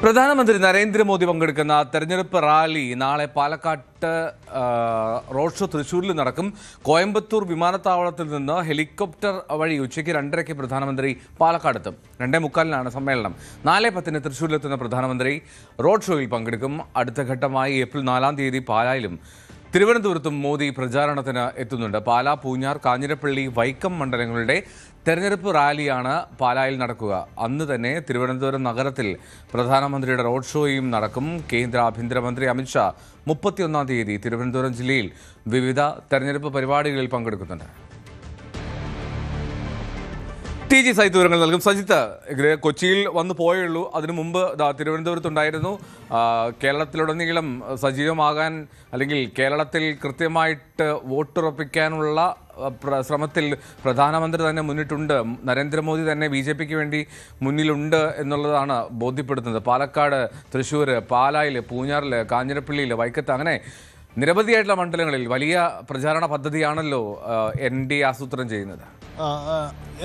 പ്രധാനമന്ത്രി നരേന്ദ്രമോദി പങ്കെടുക്കുന്ന തെരഞ്ഞെടുപ്പ് റാലി നാളെ പാലക്കാട്ട് റോഡ് ഷോ തൃശ്ശൂരിൽ നടക്കും. കോയമ്പത്തൂർ വിമാനത്താവളത്തിൽ നിന്ന് ഹെലികോപ്റ്റർ വഴി ഉച്ചയ്ക്ക് 2:30 പ്രധാനമന്ത്രി പാലക്കാടെത്തും. 2:45 സമ്മേളനം. 4:10 തൃശ്ശൂരിലെത്തുന്ന പ്രധാനമന്ത്രി റോഡ് ഷോയിൽ പങ്കെടുക്കും. അടുത്ത ഘട്ടമായി ഏപ്രിൽ 4 പാലായിലും തിരുവനന്തപുരത്തും മോദി പ്രചാരണത്തിന് എത്തുന്നുണ്ട്. പാലാ, പൂഞ്ഞാർ, കാഞ്ഞിരപ്പള്ളി, വൈക്കം മണ്ഡലങ്ങളുടെ തെരഞ്ഞെടുപ്പ് റാലിയാണ് പാലായിൽ നടക്കുക. അന്ന് തന്നെ തിരുവനന്തപുരം നഗരത്തിൽ പ്രധാനമന്ത്രിയുടെ റോഡ് ഷോയും നടക്കും. കേന്ദ്ര ആഭ്യന്തരമന്ത്രി അമിത്ഷാ 31 തിരുവനന്തപുരം ജില്ലയിൽ വിവിധ തെരഞ്ഞെടുപ്പ് പരിപാടികളിൽ പങ്കെടുക്കുന്നുണ്ട്. TG സജിത്ത് വിവരങ്ങൾ നൽകും. സജിത്ത്, കൊച്ചിയിൽ വന്നു പോയുള്ളൂ. അതിനു മുമ്പ് തിരുവനന്തപുരത്തുണ്ടായിരുന്നു. കേരളത്തിലുടനീളം സജീവമാകാൻ അല്ലെങ്കിൽ കേരളത്തിൽ കൃത്യമായിട്ട് വോട്ടുറപ്പിക്കാനുള്ള ശ്രമത്തിൽ പ്രധാനമന്ത്രി തന്നെ മുന്നിട്ടുണ്ട്. നരേന്ദ്രമോദി തന്നെ BJPക്ക് വേണ്ടി മുന്നിലുണ്ട് എന്നുള്ളതാണ് ബോധ്യപ്പെടുത്തുന്നത്. പാലക്കാട്, തൃശ്ശൂർ, പാലായിൽ, പൂഞ്ഞാറിൽ, കാഞ്ഞിരപ്പള്ളിയിൽ, വൈക്കത്ത് അങ്ങനെ നിരവധിയായിട്ടുള്ള മണ്ഡലങ്ങളിൽ വലിയ പ്രചാരണ പദ്ധതിയാണല്ലോ NDA ആസൂത്രണം ചെയ്യുന്നത്.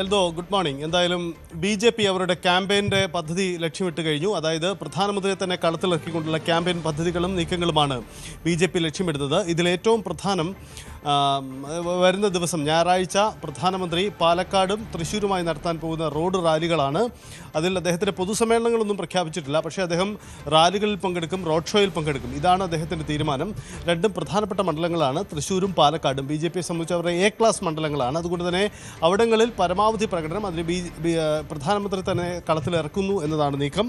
Eldho, good morning. എന്തായാലും BJP അവരുടെ ക്യാമ്പയിൻ്റെ പദ്ധതി ലക്ഷ്യമിട്ട് കഴിഞ്ഞു. അതായത് പ്രധാനമന്ത്രിയെ തന്നെ കളത്തിലിറക്കിക്കൊണ്ടുള്ള ക്യാമ്പയിൻ പദ്ധതികളും നീക്കങ്ങളുമാണ് BJP ലക്ഷ്യമിടുന്നത്. ഇതിലേറ്റവും പ്രധാനം വരുന്ന ദിവസം ഞായറാഴ്ച പ്രധാനമന്ത്രി പാലക്കാടും തൃശ്ശൂരുമായി നടത്താൻ പോകുന്ന റോഡ് റാലികളാണ്. അതിൽ അദ്ദേഹത്തിൻ്റെ പൊതുസമ്മേളനങ്ങളൊന്നും പ്രഖ്യാപിച്ചിട്ടില്ല. പക്ഷേ അദ്ദേഹം റാലികളിൽ പങ്കെടുക്കും, റോഡ് ഷോയിൽ പങ്കെടുക്കും. ഇതാണ് അദ്ദേഹത്തിൻ്റെ തീരുമാനം. രണ്ടും പ്രധാനപ്പെട്ട മണ്ഡലങ്ങളാണ് തൃശ്ശൂരും പാലക്കാടും. BJPയെ സംബന്ധിച്ച് അവരുടെ A ക്ലാസ് മണ്ഡലങ്ങളാണ്. അതുകൊണ്ട് തന്നെ അവിടങ്ങളിൽ പരമാവധി പ്രകടനം അതിന് പ്രധാനമന്ത്രി തന്നെ കളത്തിലിറക്കുന്നു എന്നതാണ് നീക്കം.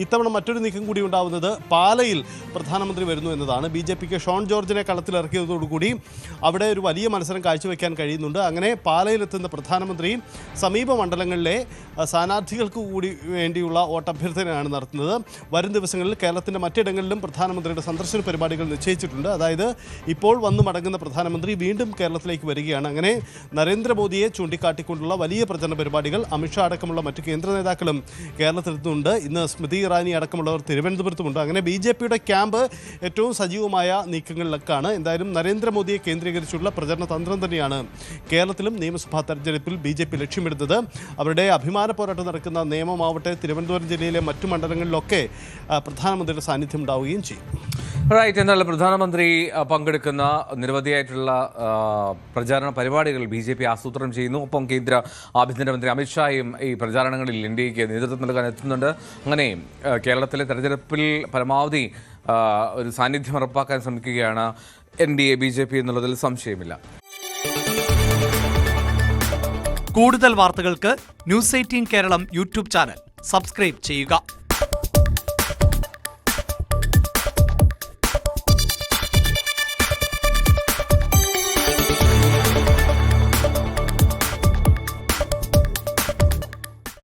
ഇത്തവണ മറ്റൊരു നീക്കം കൂടി ഉണ്ടാവുന്നത് പാലയിൽ പ്രധാനമന്ത്രി വരുന്നു എന്നതാണ്. BJPക്ക് ഷോൺ ജോർജിനെ കളത്തിലിറക്കിയതോടുകൂടി അവിടെ ഒരു വലിയ മത്സരം കാഴ്ചവെക്കാൻ കഴിയുന്നുണ്ട്. അങ്ങനെ പാലയിലെത്തുന്ന പ്രധാനമന്ത്രി സമീപ മണ്ഡലങ്ങളിലെ സ്ഥാനാർത്ഥികൾക്ക് കൂടി വേണ്ടിയുള്ള വോട്ടഭ്യർത്ഥനയാണ് നടത്തുന്നത്. വരും ദിവസങ്ങളിൽ കേരളത്തിൻ്റെ മറ്റിടങ്ങളിലും പ്രധാനമന്ത്രിയുടെ സന്ദർശന പരിപാടികൾ നിശ്ചയിച്ചിട്ടുണ്ട്. അതായത് ഇപ്പോൾ വന്നു മടങ്ങുന്ന പ്രധാനമന്ത്രി വീണ്ടും കേരളത്തിലേക്ക് വരികയാണ്. അങ്ങനെ നരേന്ദ്രമോദിയെ ചൂണ്ടിക്കാട്ടിക്കൊണ്ടുള്ള വലിയ പ്രചരണ പരിപാടികൾ അമിത്ഷാ അടക്കമുള്ള മറ്റു കേന്ദ്ര നേതാക്കളും കേരളത്തിലെത്തുന്നുണ്ട്. ഇന്ന് സ്മൃതി ഇറാനി അടക്കമുള്ളവർ തിരുവനന്തപുരത്തുമുണ്ട്. അങ്ങനെ BJPയുടെ ക്യാമ്പ് ഏറ്റവും സജീവമായ നീക്കങ്ങളിലൊക്കെയാണ്. എന്തായാലും നരേന്ദ്രമോദിയെ കേന്ദ്രീകരിച്ചുള്ള പ്രചരണ തന്ത്രം തന്നെയാണ് കേരളത്തിലും നിയമസഭാ തെരഞ്ഞെടുപ്പിൽ BJP ലക്ഷ്യമിടുന്നത്. അവരുടെ അഭിമാന പോരാട്ടം നടക്കുന്ന നേമമാവട്ടെ തിരുവനന്തപുരം ജില്ലയിലെ മറ്റു മണ്ഡലങ്ങളിലൊക്കെ പ്രധാനമന്ത്രിയുടെ സാന്നിധ്യം ഉണ്ടാവുകയും ചെയ്യും. റൈറ്റ്. എന്നാൽ പ്രധാനമന്ത്രി പങ്കെടുക്കുന്ന നിരവധിയായിട്ടുള്ള പ്രചാരണ പരിപാടികൾ BJP ആസൂത്രണം ചെയ്യുന്നു. ഒപ്പം കേന്ദ്ര ആഭ്യന്തരമന്ത്രി അമിത്ഷായും ഈ പ്രചാരണങ്ങളിൽ ഇന്ത്യക്ക് നേതൃത്വം നൽകാൻ എത്തുന്നുണ്ട്. അങ്ങനെ കേരളത്തിലെ തെരഞ്ഞെടുപ്പിൽ പരമാവധി ഒരു സാന്നിധ്യം ഉറപ്പാക്കാൻ ശ്രമിക്കുകയാണ് NDA BJP എന്നുള്ളതിൽ സംശയമില്ല. കൂടുതൽ വാർത്തകൾക്ക് News 18 Keralam YouTube channel subscribe ചെയ്യുക.